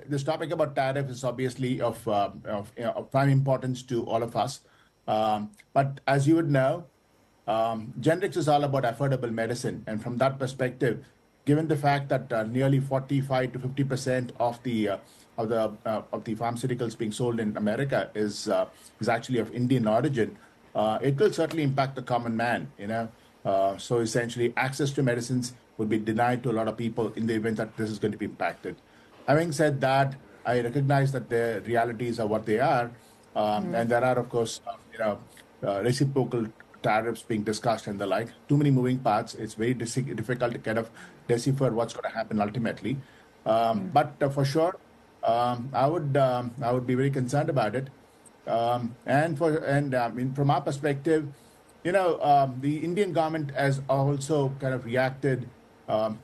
this topic about tariff is obviously of prime importance to all of us. But as you would know, generics is all about affordable medicine, and from that perspective, given the fact that nearly 45 to 50% of the pharmaceuticals being sold in America is actually of Indian origin, it will certainly impact the common man. So essentially, access to medicines would be denied to a lot of people in the event that this is going to be impacted. Having said that, I recognize that the realities are what they are, and there are, of course, reciprocal tariffs being discussed and the like. Too many moving parts. It's very difficult to kind of decipher what's going to happen ultimately. But for sure, I would be very concerned about it. From our perspective, the Indian government has also kind of reacted,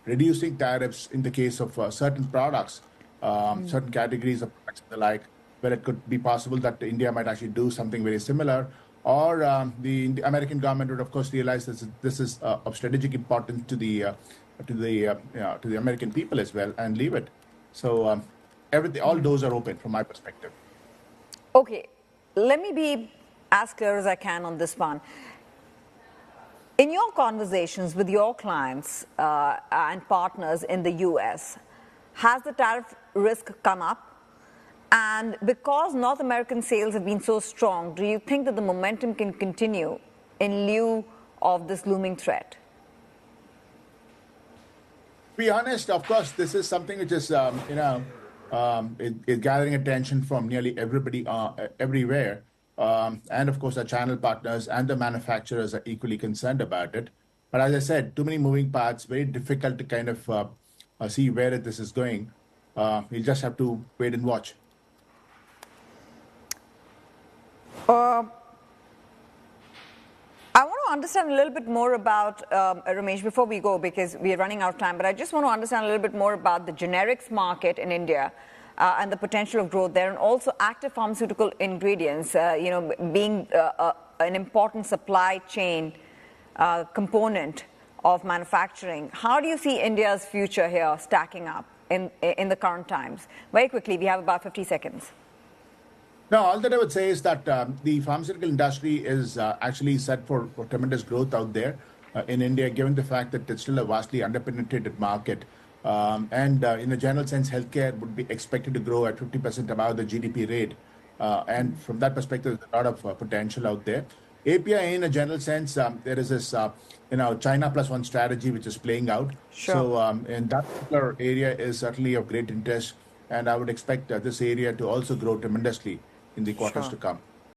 reducing tariffs in the case of certain products, certain categories of products and the like, where it could be possible that India might actually do something very similar. Or the American government would, of course, realize this is of strategic importance to the American people as well, and leave it. So all doors are open from my perspective. Okay, let me be as clear as I can on this one. In your conversations with your clients and partners in the US, has the tariff risk come up? And because North American sales have been so strong, do you think that the momentum can continue in lieu of this looming threat? To be honest, of course, this is something which is, is gathering attention from nearly everybody everywhere. And of course, our channel partners and the manufacturers are equally concerned about it. But as I said, too many moving parts, very difficult to kind of see where this is going. We'll just have to wait and watch. I want to understand a little bit more about, Ramesh, before we go, because we are running out of time, but I just want to understand a little bit more about the generics market in India and the potential of growth there, and also active pharmaceutical ingredients, being an important supply chain component of manufacturing. How do you see India's future here stacking up in the current times? Very quickly, we have about 50 seconds. No, all that I would say is that the pharmaceutical industry is actually set for tremendous growth out there in India, given the fact that it's still a vastly underpenetrated market. In a general sense, healthcare would be expected to grow at 50% above the GDP rate. And from that perspective, there's a lot of potential out there. API, in a general sense, there is this, China plus one strategy which is playing out. Sure. So in that particular area is certainly of great interest. And I would expect this area to also grow tremendously in the quarters to come.